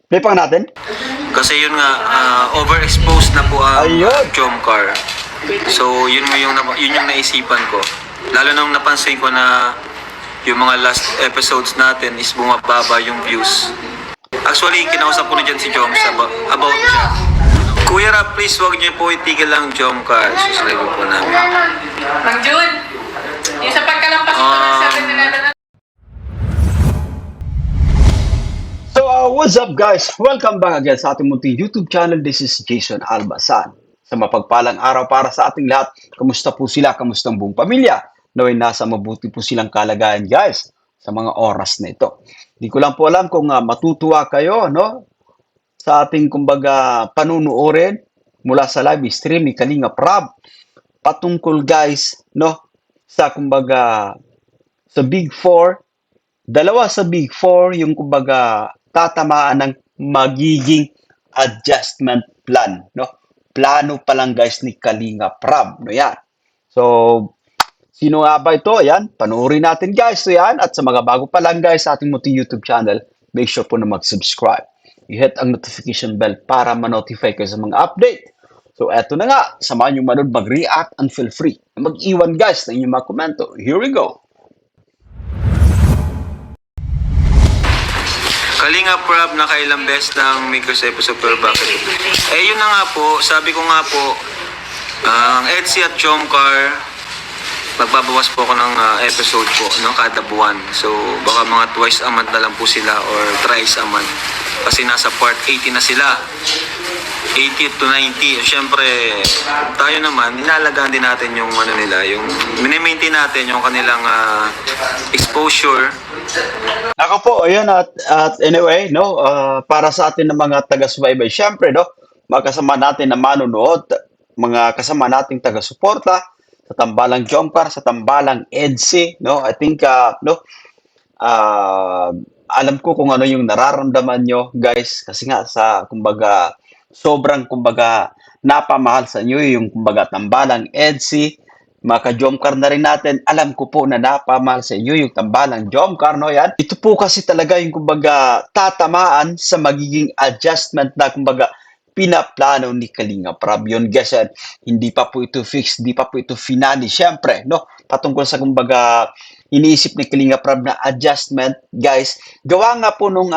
Play pa natin? Kasi yun nga, overexposed na po ang Ayun. Jomcar. So, yun yung naisipan ko. Lalo nang napansin ko na yung mga last episodes natin is bumababa yung views. Actually, kinausap ko na dyan si Joms about siya. Kuya Rap, please wag niyo po itigil ang Jomcar. Subscribe po namin. Mang Jun, yung sa pagkalampas ito ng 7-Eleven. So, what's up guys? Welcome back again sa ating munting YouTube channel. This is Jason Albasan. Sa mapagpalang araw para sa ating lahat. Kamusta po sila? Kamusta ang buong pamilya? Naway nasa mabuti po silang kalagayan guys sa mga oras na ito. Di ko lang po alam kung matutuwa kayo no? Sa ating kumbaga panunuorin mula sa live stream ni Kalinga Prab patungkol guys no sa kumbaga sa Big Four. Dalawa sa Big Four yung kumbaga tatamaan ng magiging adjustment plan, no? Plano pa lang guys ni Kalinga Prab, no yan. So, sino nga ba ito? Yan, panoorin natin guys. So yan, at sa mga bago pa lang guys sa ating munting YouTube channel, make sure po na mag-subscribe. I-hit ang notification bell para ma-notify kayo sa mga update. So eto na nga, samahan nyo manood mag-react and feel free. Mag-iwan guys ng inyong mga komento. Here we go. Kalinga Prab, nakailang beses ng Migos episode pero bakit? Yun na nga po, sabi ko nga po, ang Etsy at Jomcar, magbabawas po ako ng episode po, no, kada buwan. So, baka mga twice a month na lang po sila or thrice a month. Kasi nasa part 80 na sila. 80 to 90. Siyempre, tayo naman, inalagaan din natin yung ano nila, yung mini-maintain natin yung kanilang exposure. Ako po, ayun at anyway, no, para sa atin ng mga taga-subaybay, syempre, no, mga kasama natin na manonood, mga kasama nating taga-suporta sa Tambalang Jomcar, sa Tambalang EDSI, no, I think, no, alam ko kung ano yung nararamdaman nyo, guys, kasi nga sa, kumbaga, sobrang, kumbaga, napamahal sa inyo yung, kumbaga, Tambalang EDSI, mga ka-Jomcar na rin natin, alam ko po na napamahal sa inyo yung Tambalang Jomcar, no yan? Ito po kasi talaga yung, kumbaga, tatamaan sa magiging adjustment na, kumbaga, pinaplano ni Kalinga Prab. Yun, guys, yan, hindi pa po ito fixed, hindi pa po ito finale. Siyempre, no, patungkol sa, kumbaga, iniisip ni Kalinga Prab na adjustment, guys, gawa nga po nung,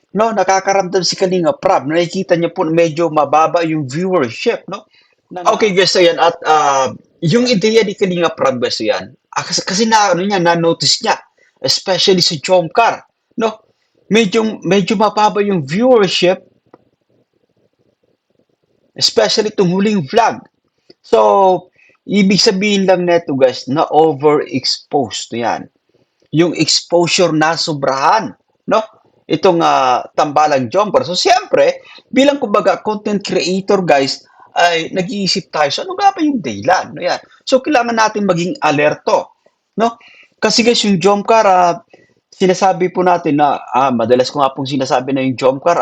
no, nakakaramdam si Kalinga Prab, nakikita niya po medyo mababa yung viewership, no? Okay, guys, so yan, at yung ideya ni Kalinga Prab, guys, so yan, kasi na, ano niya, na-notice niya, especially si Jomcar, no? Medyo mababa yung viewership, especially itong huling vlog. So, ibig sabihin lang neto guys, na overexposed yan. Yung exposure na sobrahan, no? Itong Tambalang Jomcar. So, siyempre, bilang kumbaga content creator guys, ay nag-iisip tayo, so ano nga ba yung dahilan? No, yan. So, kailangan natin maging alerto, no? Kasi guys, yung Jomcar, sinasabi po natin na, madalas ko nga pong sinasabi na yung Jomcar,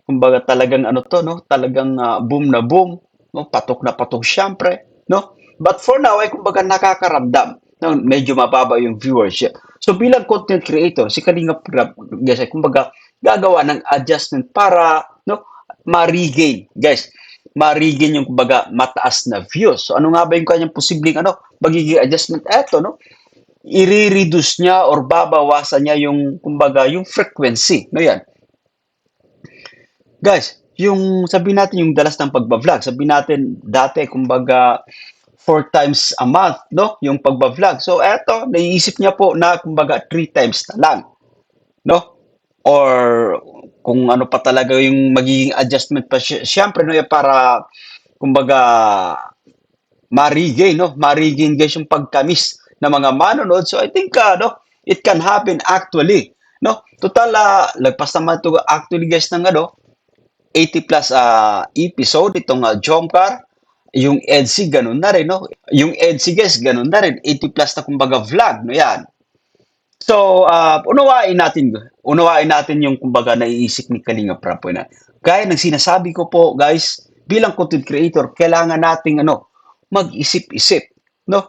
kumbaga talagang ano to, no? Talagang boom na boom, no? Patok na patok siyempre, no? But for now ay kumbaga nakakaramdam, no? Medyo mababa yung viewership. So bilang content creator, si Kalinga Prab, guys, ay kumbaga gagawa ng adjustment para no ma-regain, guys. Ma-regain yung kumbaga mataas na views. So ano nga ba yung kanyang posibleng ano magiging adjustment? Eto, no? I-reduce niya or babawasan niya yung kumbaga yung frequency, no yan. Guys, yung sabihin natin yung dalas ng pagba-vlog, sabihin natin dati kumbaga 4 times a month, no? Yung pagba-vlog. So eto, naiisip niya po na kumbaga 3 times na lang, no? Or kung ano pa talaga yung magiging adjustment pa siyempre no para kumbaga ma-regain, no? Ma-regain guys yung pagkamis ng mga manonood. So I think no, it can happen actually, no? Total lagpas naman to actually guys ng ano 80 plus episode itong Jomcar, yung EDSI ganun na rin, no? Yung EDSI guys, ganun na rin, 80 plus na kumbaga vlog, no yan. So, unawain natin yung kumbaga naiisip ni Kalinga Prab po na. Gaya ng sinasabi ko po, guys, bilang content creator, kailangan nating ano, mag-isip-isip, no?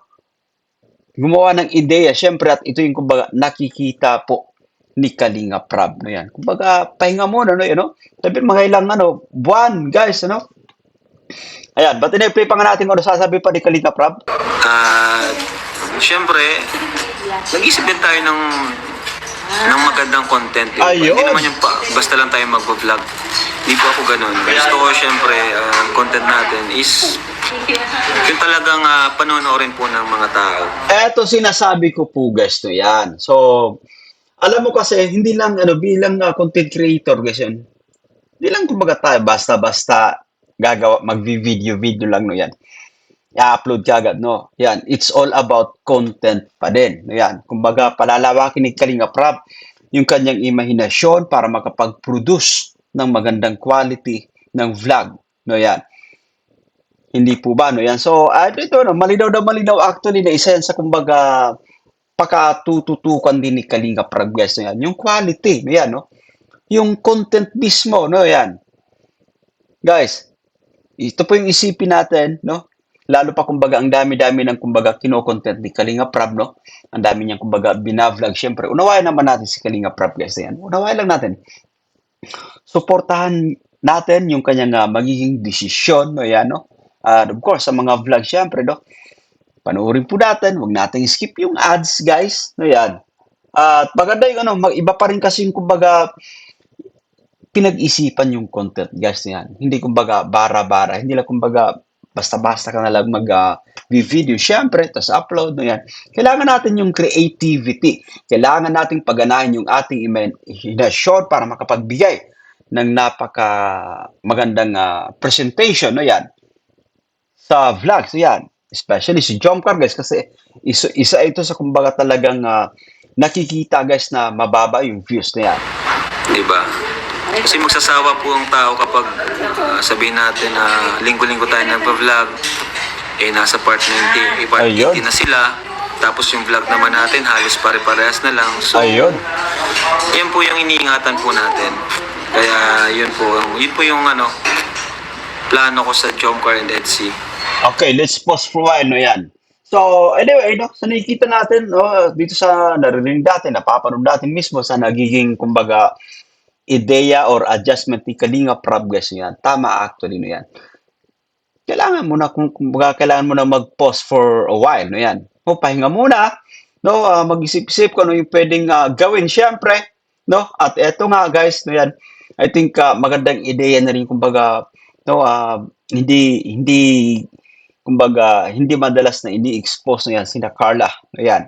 Gumawa ng ideya, syempre, at ito yung kumbaga nakikita po ni Kalinga Prab, no yan. Kumbaga, pahinga muna, no, yan, no? Sabi, mga ilang, buwan, guys, ano? Ayan, ba't in-play pa nga natin kung ano sasabi pa ni Kalinga Prab? At, syempre, nag-isip din tayo ng magandang content. Di ba? Ayun. Hindi naman yung basta lang tayo mag-vlog. Hindi po ako ganun. Gusto ko, syempre, ang content natin is yung talagang panonoorin po ng mga tao. Eto sinasabi ko po, guys, no yan. So, alam mo kasi, hindi lang, bilang content creator, guys, yan. Hindi lang, kumbaga tayo, basta-basta gagawa, mag-video lang, no yan. I-upload ka agad, no? Yan, it's all about content pa din, no yan. Kumbaga, palalawakin ni Kalinga Prab yung kanyang imahinasyon para makapag-produce ng magandang quality ng vlog, no yan. Hindi po ba, no yan? So, ito, no, malinaw na malinaw actually na isa yan sa, kumbaga, pakatututukan din ni Kalinga Prab, guys, no yan. Yung quality, no yan, no? Yung content mismo, no yan. Guys, ito po yung isipin natin, no? Lalo pa, kumbaga, ang dami-dami ng, kumbaga, kino-content ni Kalinga Prab, no? Ang dami niyang, kumbaga, binavlog. Siyempre, unawain naman natin si Kalinga Prab, guys, no yan. Unawain lang natin. Suportahan natin yung kanyang magiging desisyon, no yan, no? Of course, sa mga vlog, syempre, no? Panoorin po natin, huwag nating skip yung ads, guys, no yan. At maganda yung mag-iba pa rin kasi yung, kumbaga, pinag-isipan yung content, guys, no yan. Hindi, kumbaga, bara-bara, hindi lang, kumbaga, basta-basta ka na lang mag-video, syempre, tapos upload, no yan. Kailangan natin yung creativity. Kailangan nating pagganahin yung ating imagination para makapagbigay ng napaka magandang presentation, no yan, sa vlogs, yan. Especially si Jomcar, guys, kasi isa ito sa, kumbaga, talagang nakikita, guys, na mababa yung views na yan. Diba? Kasi magsasawa po ang tao kapag sabihin natin na linggo-linggo tayo nagpa-vlog, nasa part 90, part Ayun. 80 na sila, tapos yung vlog naman natin halos pare-parehas na lang. So, Ayun. yan po yung iniingatan po natin. Kaya yun po yung plano ko sa Jomcar and Etsy. Okay, let's pause for a while, no yan. So, anyway, no, sa nakikita natin, no, dito sa naririnig natin, napapanood natin mismo sa nagiging, kumbaga, ideya or adjustment ni Kalinga Prab, guys, no yan. Tama actually, no yan. Kailangan mo na, kumbaga, kailangan mo na mag-pause for a while, no yan. O, pahinga muna, no, mag-isip-isip kung ano yung pwedeng gawin, syempre, no, at eto nga, guys, no yan. I think magandang ideya na rin, kumbaga, no, kumbaga, hindi madalas na ini-expose na yan sina Carla. Ayan.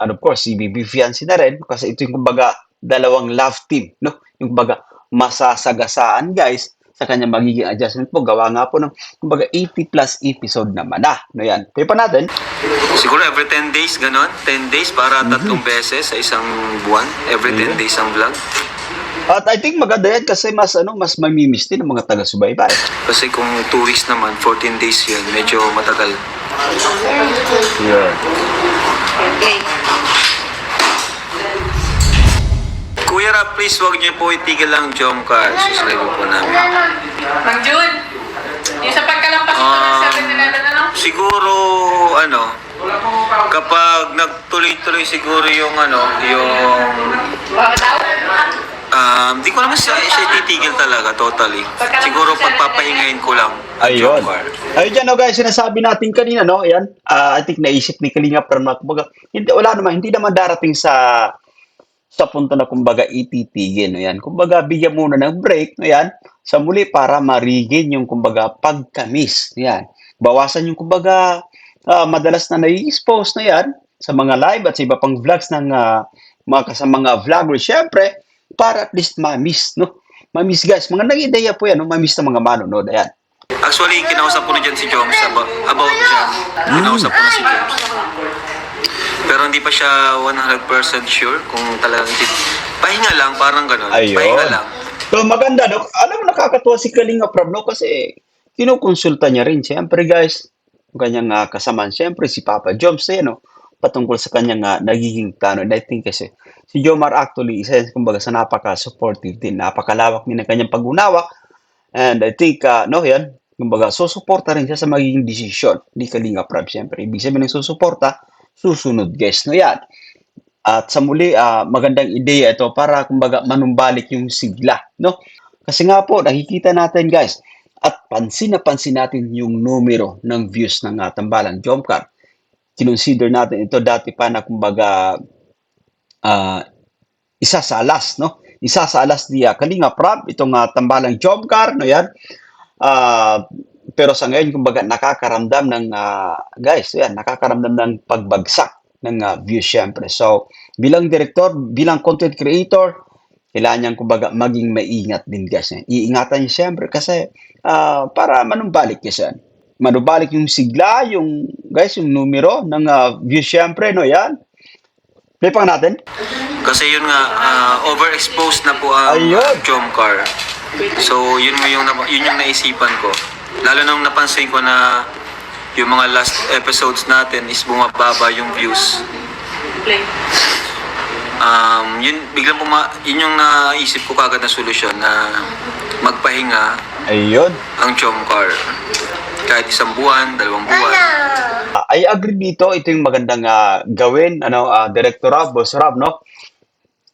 And of course, si Bibi Fiancé na rin kasi ito yung, kumbaga, dalawang love team, no? Yung, kumbaga, masasagasaan, guys, sa kanya magiging adjustment po. Gawa nga po ng, kumbaga, 80 plus episode naman no yan. Kaya pa natin. Siguro every 10 days, ganon. 10 days para tatlong beses sa isang buwan. Every 10 days ang vlog. At I think maganda yan kasi mas mamimiss din ng mga taga-subaybay. Kasi kung 2 weeks naman, 14 days yun, medyo matagal. Yeah. Okay. Kuya Rap, please huwag niyo po itigil ang Jomcar. Subscribe po namin. Mang Jun, yung sa pagkalampas ito ng 7-Eleven, ano? Siguro, kapag nagtuloy-tuloy siguro yung Bakit daw? Hindi ko naman siya titigil talaga, totally. Siguro pagpapahingahin ko lang. ang Ayun. Jomcar. Ayun dyan, no, guys, sinasabi natin kanina, no? Ayan. I think naisip ni Kalinga Prab na, kumbaga, hindi naman darating sa punto na, kumbaga, ititigil, no? Yan. Kumbaga, bigyan muna ng break, no? Yan. Sa muli para marigin yung, kumbaga, pagkamis. Yan. Bawasan yung, kumbaga, madalas na nai-expose na yan sa mga live at sa iba pang vlogs ng mga vloggers. Siyempre, para at least ma-miss, no? Ma-miss, guys. Mga nag-ideya po yan, no? Ma-miss ng mga manonood. Ayan. Actually, kinausap ko na dyan si Joms about dyan. Kinausap ko na si Joms. Pero hindi pa siya 100% sure kung talagang pahinga lang, parang gano'n. Ayun. Pahinga lang. So, maganda, no? Alam mo, nakakatuwa si Kalinga Prab, no? Kasi, kinukonsulta niya rin. Siyempre, guys, yung kanyang kasamaan. Siyempre, si Papa Joms, no? Patungkol sa kanyang nagiging plano. And I think kasi, si Jomar actually, isa yan, kumbaga, sa napaka-supportive din. Napakalawak din ng kanyang pag-unawa. And I think, yan, kumbaga, susuporta rin siya sa magiging desisyon ni Kalinga Prab. Siyempre, ibig sabihin ng susuporta, susunod, guys, no yan. At sa muli, magandang ideya ito para kumbaga manumbalik yung sigla, no? Kasi nga po, nakikita natin guys, at pansin na pansin natin yung numero ng views ng Tambalang Jomcar. Kinonsider natin ito dati pa na kumbaga ah, isa sa alas, no? Isa sa alas ni Kalinga Prab, itong Tambalang Jomcar, no yan? Ah, pero sa ngayon, kumbaga, nakakaramdam ng, guys, yan, nakakaramdam ng pagbagsak ng views, syempre. So, bilang director, bilang content creator, kailangan niyang, kumbaga, maging maingat din, guys. Iingatan niya, syempre, kasi para manumbalik, guys, yan. Manumbalik yung sigla, yung, guys, yung numero ng views, syempre, no, yan. Play pa natin. Kasi yun nga, overexposed na po ang Ayun. Jomcar. So, yun yung naisipan ko. Lalo nung napansin ko na yung mga last episodes natin is bumababa yung views. Play. Yun yung naisip ko kagad na solusyon na magpahinga Ayun. ang Jomcar. Kahit 1 buwan, 2 buwan. I agree dito. Ito yung magandang gawin, Director Rob, Boss Rob, no?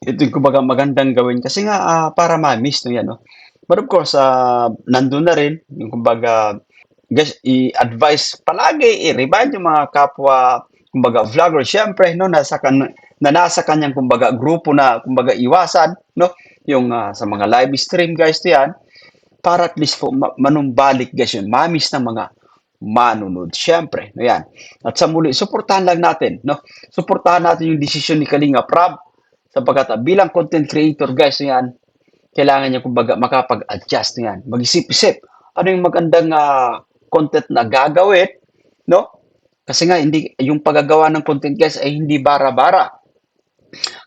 Ito yung kumbaga magandang gawin kasi nga para ma-miss no yan, no? But of course, nandun na rin yung kumbaga, guys, i-advise palagi, i-remind yung mga kapwa, kumbaga, vlogger, syempre, no, na nasa kanyang, kumbaga, grupo na, kumbaga, iwasan, no? Yung sa mga live stream, guys, yan, para at least po manumbalik guys yun, mamis ng mga manunod. Siyempre, no yan. At sa muli, suportahan lang natin, no? Suportahan natin yung desisyon ni Kalinga Prab sapagkat bilang content creator guys, no yan, kailangan niya kumbaga makapag-adjust no yan. Mag-isip-isip, ano yung magandang content na gagawin, no? Kasi nga, hindi, yung paggagawa ng content guys ay hindi bara-bara.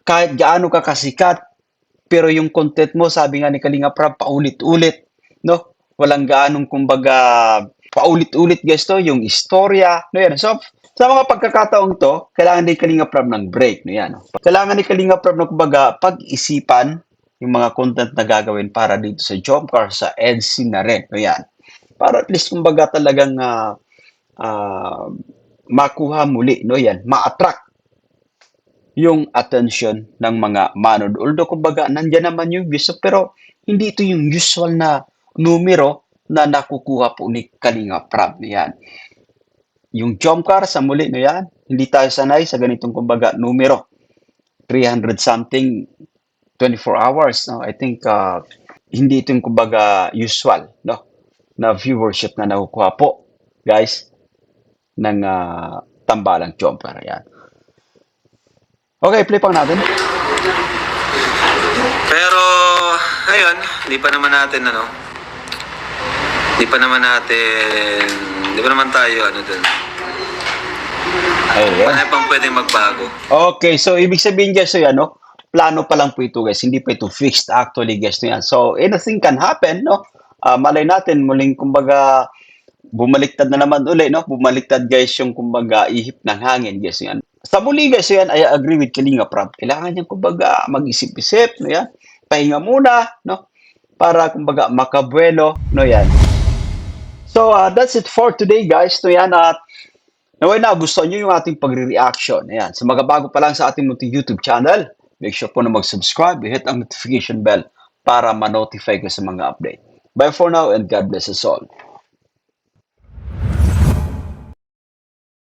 Kahit gaano ka kasikat, pero yung content mo, sabi nga ni Kalinga Prab, paulit-ulit, no? Walang gaanong kumbaga paulit-ulit guys to, yung istorya, no yan. So, sa mga pagkakataong to, kailangan ni Kalinga Prab ng break, no yan. Kailangan ni Kalinga Prab na kumbaga pag-isipan yung mga content na gagawin para dito sa Jomcar, sa EDC na rin, no yan. Para at least kumbaga talagang makuha muli, no yan, ma-attract yung attention ng mga manood. Although, kumbaga, nandyan naman yung views, pero hindi ito yung usual na numero na nakukuha po ni Kalinga Prab. Yan. Yung Jomcar, sa muli, no yan, hindi tayo sanay sa ganitong, kumbaga, numero. 300 something, 24 hours. No? I think, hindi ito yung, kumbaga, usual, no? Na viewership na nakukuha po, guys, ng Tambalang Jomcar. Yan. Okay, play pang natin. Pero, ayun, di pa naman tayo, dun. Ayun. Ano pang pwedeng magbago? Okay, so ibig sabihin guys, so yan, no? Plano pa lang po ito guys, hindi pa ito fixed actually guys, no yan. So anything can happen, no? Malay natin, muling kumbaga, bumaliktad na naman uli, no? Bumaliktad guys yung kumbaga ihip ng hangin guys, yan. Sa muli guys, so yan, I agree with Kalinga Prab. Kailangan niyang kumbaga mag-isip-isip, no yan? Pahinga muna, no? Para kumbaga makabuelo, no yan. So that's it for today guys, no yan. At naway na gusto niyo yung ating pagre-reaction. Ayan, sa mga bago pa lang sa ating munting YouTube channel, make sure po na mag-subscribe, hit ang notification bell para ma-notify ko sa mga update. Bye for now and God bless us all.